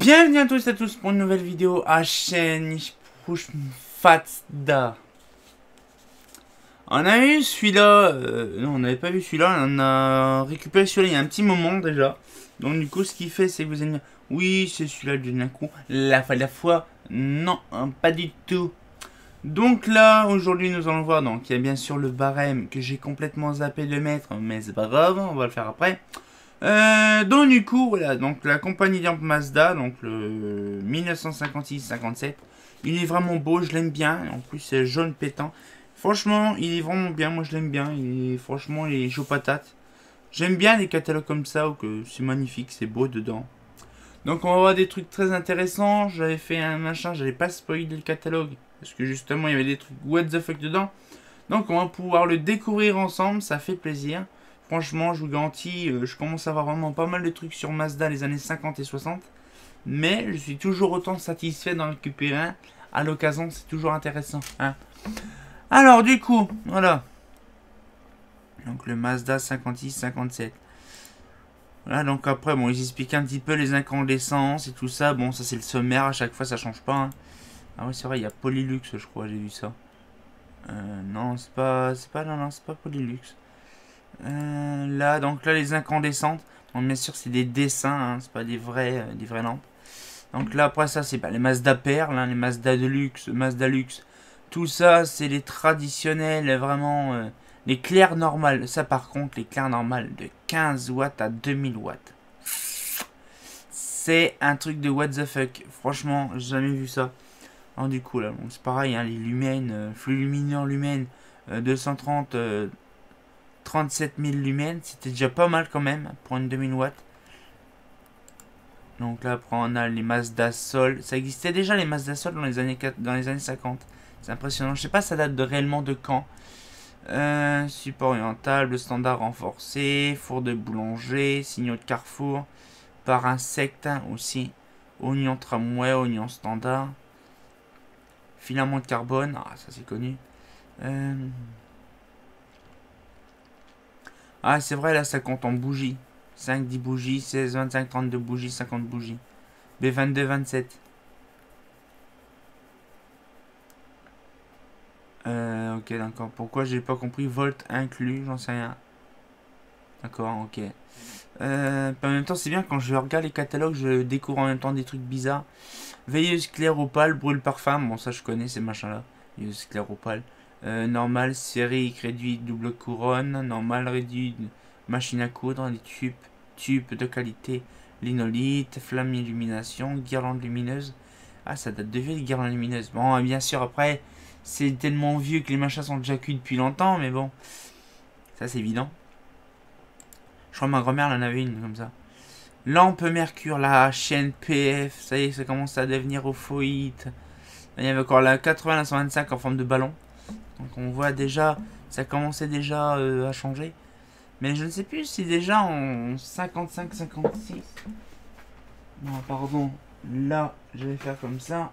Bienvenue à tous et à tous pour une nouvelle vidéo à chaîne Fatsda. On a eu celui-là, non on n'avait pas vu celui-là, on a récupéré celui-là il y a un petit moment déjà. Donc du coup ce qu'il fait c'est que vous allez me dire, oui c'est celui-là du coup, la fois, non pas du tout. Donc là aujourd'hui nous allons voir, donc il y a bien sûr le barème que j'ai complètement zappé de mettre, mais c'est pas grave, on va le faire après. Donc du coup voilà, donc la compagnie de Mazda, donc le 1956-57, il est vraiment beau, je l'aime bien, en plus c'est jaune pétant, franchement il est vraiment bien, moi je l'aime bien, franchement il est chaud patate, j'aime bien les catalogues comme ça, où que c'est magnifique, c'est beau dedans. Donc on va voir des trucs très intéressants, j'avais fait un machin, j'allais pas spoiler le catalogue, parce que justement il y avait des trucs what the fuck dedans, donc on va pouvoir le découvrir ensemble, ça fait plaisir. Franchement, je vous garantis, je commence à avoir vraiment pas mal de trucs sur Mazda les années 50 et 60. Mais je suis toujours autant satisfait d'en récupérer un. À l'occasion, c'est toujours intéressant. Hein. Alors, du coup, voilà. Donc, le Mazda 56-57. Voilà, donc après, bon, ils expliquent un petit peu les incandescences et tout ça. Bon, ça, c'est le sommaire. À chaque fois, ça change pas. Hein. Ah oui, c'est vrai, il y a Polylux, je crois, j'ai vu ça. Non, c'est pas Polylux. Là, donc là, les incandescentes. Donc, bien sûr, c'est des dessins, hein, c'est pas des vraies lampes. Donc là, après ça, c'est pas les Mazda Perle, hein, les Mazda Deluxe, Mazda Luxe. Tout ça, c'est les traditionnels, vraiment, les clairs normales. Ça, par contre, les clairs normales de 15 watts à 2000 watts. C'est un truc de what the fuck. Franchement, j'ai jamais vu ça. Alors, du coup, là, bon, c'est pareil, hein, les lumens, flux lumineux lumen, 230... 37 000 lumens, c'était déjà pas mal quand même pour une 2000 watts. Donc là après on a les Mazda Sol, ça existait déjà les Mazda Sol dans les années 50. C'est impressionnant, je sais pas ça date de réellement de quand. Support oriental, standard renforcé, four de boulanger, signaux de carrefour, par insecte aussi, oignon tramway, oignon standard, filament de carbone, ah ça c'est connu. Ah, c'est vrai, là, ça compte en bougies. 5, 10 bougies, 16, 25, 32 bougies, 50 bougies. B22, 27. Ok, d'accord. Pourquoi j'ai pas compris? Volt inclus, j'en sais rien. D'accord, ok. En même temps, c'est bien, quand je regarde les catalogues, je découvre en même temps des trucs bizarres. Veilleuse claire opale, brûle parfum. Bon, ça, je connais ces machins-là. Veilleuse claire opale. Normal, série réduite, double couronne, normal, réduit, machine à coudre, des tubes de qualité, linolite, flamme illumination, guirlande lumineuse. Ah, ça date de vie, les guirlandes lumineuses. Bon, bien sûr, après, c'est tellement vieux que les machins sont déjà cuits depuis longtemps, mais bon, ça c'est évident. Je crois que ma grand-mère en avait une comme ça. Lampe mercure, la chaîne PF, ça y est, ça commence à devenir ophoïde. Il y avait encore la 80, la 125 en forme de ballon. Donc on voit déjà, ça commençait déjà à changer. Mais je ne sais plus si déjà en 55-56... Non, pardon. Là, je vais faire comme ça.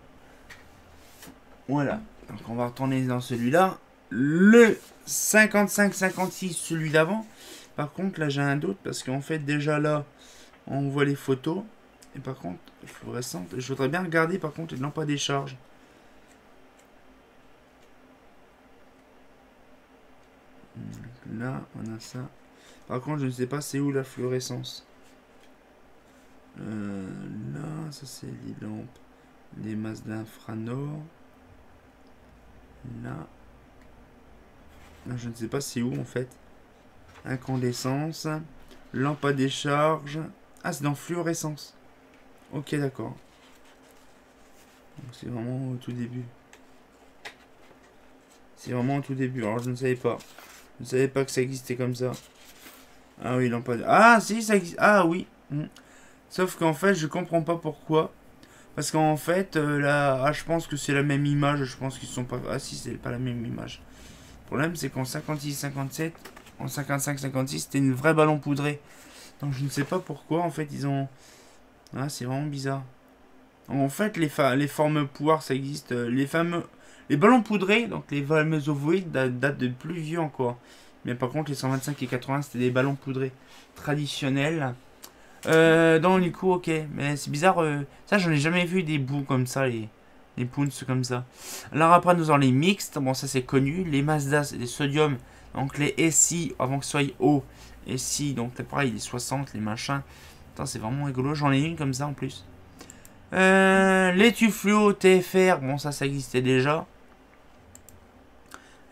Voilà. Donc on va retourner dans celui-là. Le 55-56, celui d'avant. Par contre, là j'ai un doute parce qu'en fait déjà là, on voit les photos. Et par contre, fluorescente. Je voudrais bien regarder par contre les lampes à décharge. Là, on a ça. Par contre, je ne sais pas c'est où la fluorescence. Là, ça c'est les lampes. Les masses d'infranord. Là. Là, je ne sais pas c'est où en fait. Incandescence. Lampe à décharge. Ah, c'est dans fluorescence. Ok, d'accord. C'est vraiment au tout début. C'est vraiment au tout début. Alors, je ne savais pas. Je ne savais pas que ça existait comme ça. Ah oui, lampe à... Ah, si, ça existe. Ah oui. Sauf qu'en fait, je comprends pas pourquoi. Parce qu'en fait, là, ah, je pense que c'est la même image. Je pense qu'ils sont pas... Ah si, c'est pas la même image. Le problème, c'est qu'en 56-57, en 55-56, c'était une vraie ballon poudré. Donc je ne sais pas pourquoi, en fait, ils ont... Ah, c'est vraiment bizarre. En fait, les formes poires, ça existe. Les ballons poudrés, donc les fameux ovoïdes, datent de plus vieux encore. Mais par contre, les 125 et 80, c'était des ballons poudrés traditionnels. Donc du coup, ok. Mais c'est bizarre. Ça, j'en ai jamais vu des bouts comme ça, les pounds comme ça. Alors après, nous avons les mixtes. Bon, ça c'est connu. Les Mazda, c'est des sodium. Donc les SI, avant que ce soit haut. SI, donc là, pareil, les 60, les machins. Putain, c'est vraiment rigolo. J'en ai une comme ça en plus. Les Tufluo TFR. Bon, ça existait déjà.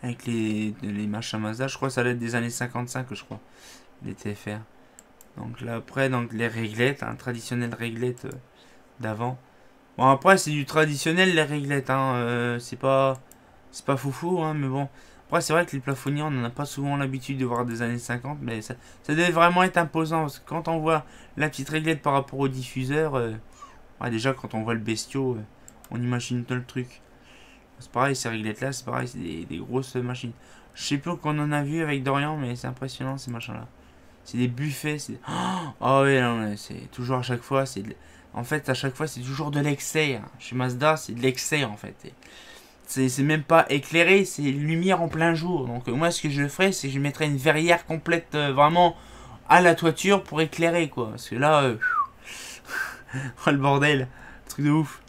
Avec les machins Mazda. Je crois que ça date des années 55, je crois. Les TFR. Donc là après, donc les réglettes, traditionnelles réglettes d'avant. Bon après c'est du traditionnel les réglettes, c'est pas foufou, mais bon. Après c'est vrai que les plafonniers on n'en a pas souvent l'habitude de voir des années 50, mais ça devait vraiment être imposant. Parce que quand on voit la petite réglette par rapport au diffuseur, déjà quand on voit le bestiau, on imagine tout le truc. C'est pareil, ces réglettes là, c'est pareil, c'est des grosses machines. Je sais plus qu'on en a vu avec Dorian, mais c'est impressionnant ces machins là. C'est des buffets. Oh oui, non, c'est toujours à chaque fois. En fait, à chaque fois, c'est toujours de l'excès. Chez Mazda, c'est de l'excès en fait. C'est même pas éclairé, c'est lumière en plein jour. Donc, moi, ce que je ferais, c'est que je mettrais une verrière complète vraiment à la toiture pour éclairer quoi. Parce que là, oh le bordel, truc de ouf.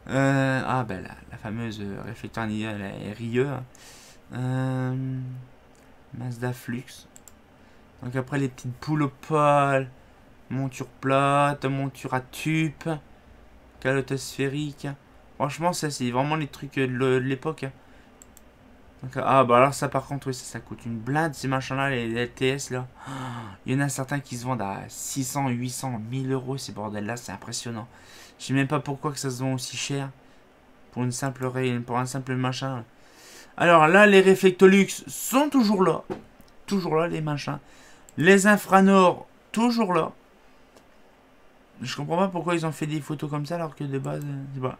Ben la fameuse réflecteur RIE. Mazda Flux. Donc après les petites poules au poil, monture plate, monture à tube, calotte sphérique. Franchement ça c'est vraiment les trucs de l'époque. Donc, bah alors ça par contre oui ça coûte une blinde ces machins là, les LTS là. Il y en a certains qui se vendent à 600, 800, 1000 euros ces bordels là, c'est impressionnant. Je sais même pas pourquoi que ça se vend aussi cher pour un simple machin. Alors là les Reflectolux sont toujours là les machins. Les Infranor, toujours là. Je comprends pas pourquoi ils ont fait des photos comme ça alors que de base, c'est pas.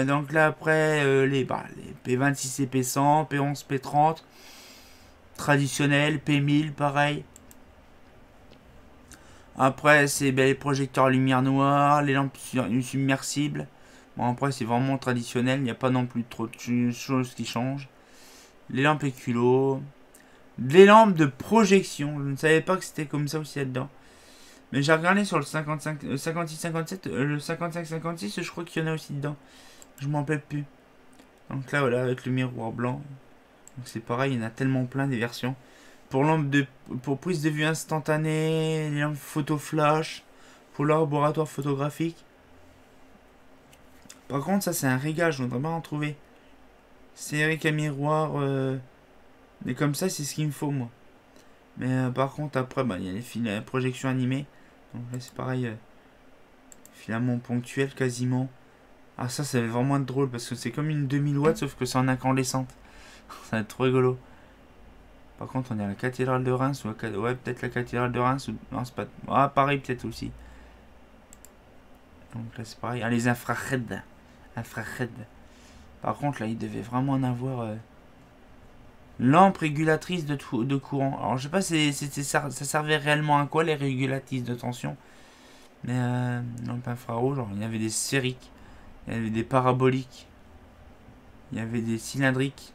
Donc là après, les P26 et P100, P11, P30. Traditionnel, P1000, pareil. Après, c'est les projecteurs lumière noire, les lampes submersibles. Bon, après, c'est vraiment traditionnel, il n'y a pas non plus trop de choses qui changent. Les lampes éculos. Les lampes de projection. Je ne savais pas que c'était comme ça aussi là-dedans. Mais j'ai regardé sur le 56-57, le 55-56, je crois qu'il y en a aussi dedans. Je m'en rappelle plus. Donc là, voilà, avec le miroir blanc. Donc c'est pareil, il y en a tellement plein des versions. Pour prise de vue instantanée, les lampes photo flash, pour laboratoire photographique. Par contre, ça c'est un régal, je voudrais pas en trouver. C'est avec un miroir. Mais comme ça, c'est ce qu'il me faut, moi. Mais par contre, après, il y a les projections animées. Donc là, c'est pareil. Filament ponctuel quasiment. Ah, ça va vraiment être drôle parce que c'est comme une 2000 watts, sauf que c'est en incandescente. Ça va être trop rigolo. Par contre, on est à la cathédrale de Reims. Ouais, peut-être la cathédrale de Reims. Non, c'est pas. Ah, Paris, peut-être aussi. Donc là, c'est pareil. Ah, les infrared. Infrared. Par contre, là, il devait vraiment en avoir. Lampe régulatrice de courant. Alors, je sais pas si ça servait réellement à quoi les régulatrices de tension. Mais lampe infrarouge, genre, il y avait des sphériques. Il y avait des paraboliques. Il y avait des cylindriques.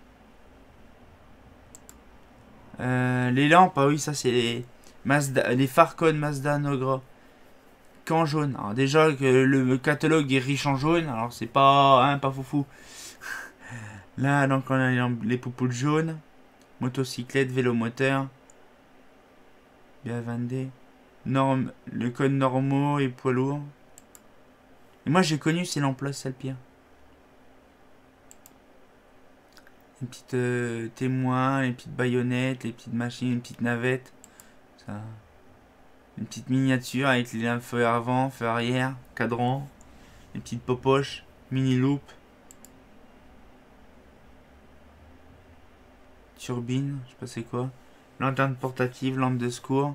Les lampes, ah oui, ça c'est les Farcon Mazda Nogra. Qu'en jaune. Alors déjà que le catalogue est riche en jaune, alors c'est pas foufou. Là, donc on a les poupoules jaunes. Motocyclette, vélo moteur. BA20D. Le code normaux et poids lourd. Et moi j'ai connu ces lampes-là, c'est le pire. Une petite témoin, les petites baïonnettes, les petites machines, une petite navette. Ça. Une petite miniature avec les feux avant, feux arrière, cadran. Les petites popoches, mini loop. Turbine, je sais pas c'est quoi. Lanterne portative, lampe de secours.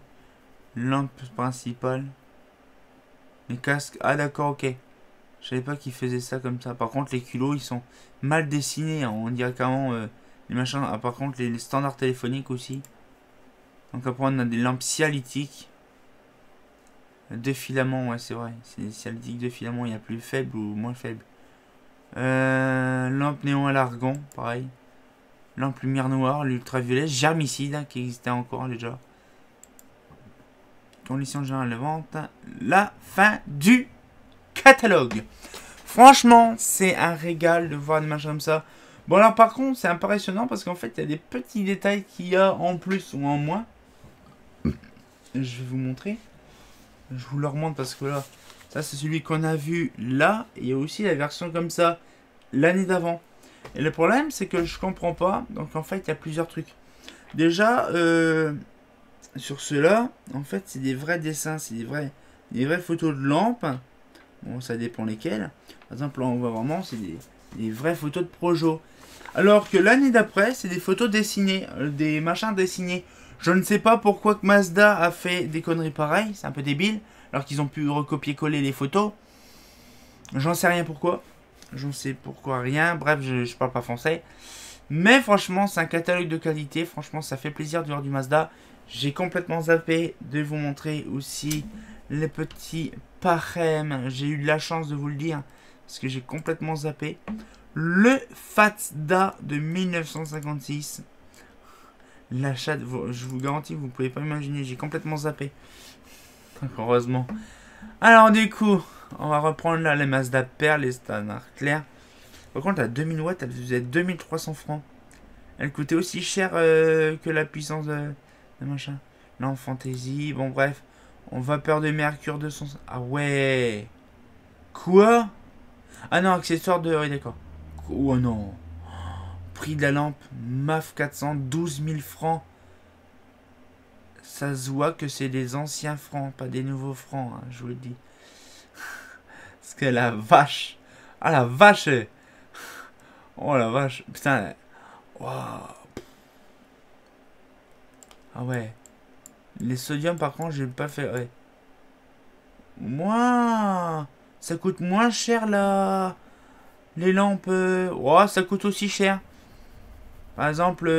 Lampe principale. Les casques. Ah d'accord, ok. Je savais pas qu'ils faisaient ça comme ça. Par contre, les culots, ils sont mal dessinés. On dirait carrément les machins. Ah, par contre, les standards téléphoniques aussi. Donc après, on a des lampes sialytiques. Deux filaments, ouais, c'est vrai. C'est des sialytiques de filaments. Il y a plus faible ou moins faible. Lampe néon à l'argon, pareil. Lampe lumière noire, l'ultraviolet, germicide, qui existait encore déjà. Conditions générales de vente. La fin du catalogue. Franchement, c'est un régal de voir des machins comme ça. Bon, alors par contre, c'est impressionnant parce qu'en fait, il y a des petits détails qu'il y a en plus ou en moins. Je vais vous montrer. Je vous le remonte parce que là, ça c'est celui qu'on a vu là. Et il y a aussi la version comme ça l'année d'avant. Et le problème, c'est que je comprends pas. Donc en fait, il y a plusieurs trucs. Déjà, sur ceux-là, en fait, c'est des vrais dessins. C'est des vraies photos de lampes. Bon, ça dépend lesquelles. Par exemple, là, on voit vraiment, c'est des vraies photos de Projo. Alors que l'année d'après, c'est des photos dessinées. Des machins dessinés. Je ne sais pas pourquoi que Mazda a fait des conneries pareilles. C'est un peu débile. Alors qu'ils ont pu recopier-coller les photos. J'en sais rien pourquoi. J'en sais pourquoi rien. Bref, je parle pas français. Mais franchement, c'est un catalogue de qualité. Franchement, ça fait plaisir de voir du Mazda. J'ai complètement zappé de vous montrer aussi les petits parèmes. J'ai eu de la chance de vous le dire. Parce que j'ai complètement zappé. Le Fazda de 1956. L'achat, je vous garantis, vous pouvez pas imaginer. J'ai complètement zappé. Heureusement. Alors du coup, on va reprendre là les Mazda Perle, les standards clairs. Par contre, la 2000 watts, elle faisait 2300 francs. Elle coûtait aussi cher que la puissance de machin. Là, en fantaisie, bon bref. On vapeur de mercure 200. Ah ouais. Quoi? Ah non, accessoire de... Oui, d'accord. Oh non. Prix de la lampe, MAF 400, 12 000 francs. Ça se voit que c'est des anciens francs, pas des nouveaux francs, hein, je vous le dis. Parce que la vache. Ah la vache. Oh la vache. Putain. Wow. Ah ouais. Les sodiums par contre j'ai pas fait. Ouais. Moi. Ça coûte moins cher là. Les lampes. Oh, ça coûte aussi cher. Par exemple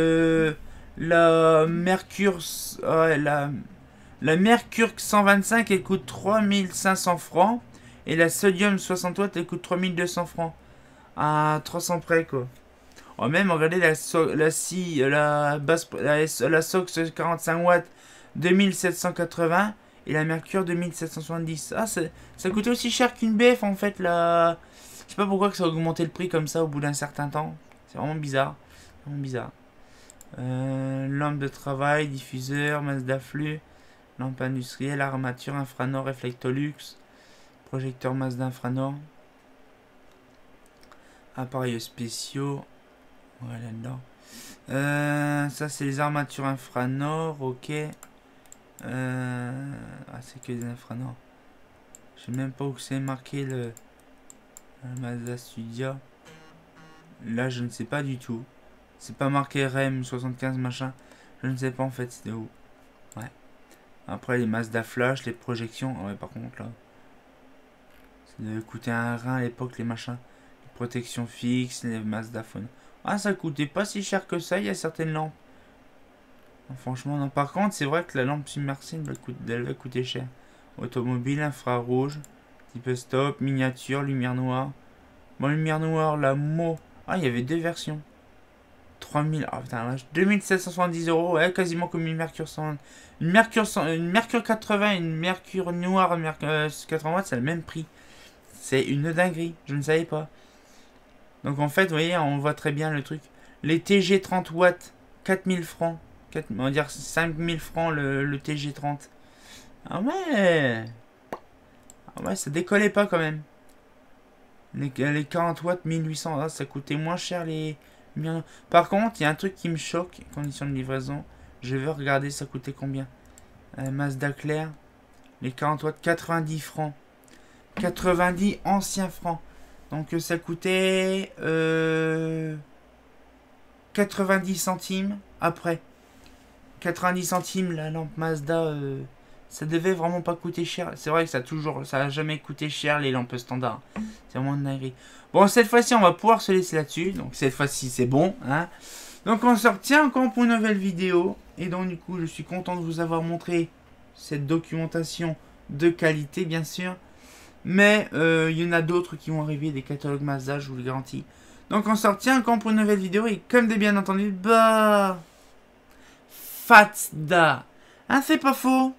la Mercure. Ouais, la Mercure 125 elle coûte 3500 francs. Et la Sodium 60 watts elle coûte 3200 francs. À 300 près quoi. Oh, même regardez la Sox 45 watts 2780 et la Mercure 2770. Ah, ça coûtait aussi cher qu'une BF en fait là. Je sais pas pourquoi que ça a augmenté le prix comme ça au bout d'un certain temps. C'est vraiment bizarre. Vraiment bizarre. Lampe de travail, diffuseur, Mazda flux, lampe industrielle, armature, infranord, Reflectolux, projecteur Mazda infranord, appareils spéciaux. Voilà là-dedans. Ça c'est les armatures infranord, ok. Ah, c'est que des infranord. Je sais même pas où c'est marqué le Mazda Studio. Là je ne sais pas du tout. C'est pas marqué REM 75 machin. Je ne sais pas en fait c'était où. Ouais. Après les Mazda Flash, les projections. Ouais par contre là. Ça devait coûter un rein à l'époque les machins. Les protections fixes, les Mazda Phone. Ah ça coûtait pas si cher que ça, il y a certaines lampes. Non, franchement non. Par contre c'est vrai que la lampe submersible elle va coûter cher. Automobile, infrarouge, type stop, miniature, lumière noire. Bon lumière noire, la Mo. Ah il y avait deux versions. 3000, oh putain, 2770 €, ouais, quasiment comme une Mercure 100. Une Mercure 80, une Mercure noire, 80 watts, c'est le même prix. C'est une dinguerie, je ne savais pas. Donc en fait, vous voyez, on voit très bien le truc. Les TG 30 watts, 4000 francs. On va dire 5000 francs le TG 30. Ah ouais. Ah ouais, ça décollait pas quand même. Les 40 watts, 1800, ah, ça coûtait moins cher les... Par contre, il y a un truc qui me choque, conditions de livraison. Je veux regarder, ça coûtait combien. Mazda Claire, les 40 watts, 90 francs. 90 anciens francs. Donc ça coûtait 90 centimes après. 90 centimes la lampe Mazda. Ça devait vraiment pas coûter cher. C'est vrai que ça a jamais coûté cher les lampes standards. C'est vraiment une dinguerie. Bon, cette fois-ci, on va pouvoir se laisser là-dessus. Donc, cette fois-ci, c'est bon. Hein. Donc, on se retient encore pour une nouvelle vidéo. Et donc, du coup, je suis content de vous avoir montré cette documentation de qualité, bien sûr. Mais, il y en a d'autres qui vont arriver, des catalogues Mazda, je vous le garantis. Donc, on se retient encore pour une nouvelle vidéo. Et comme des bien entendu, bah... Fazda. Hein, c'est pas faux.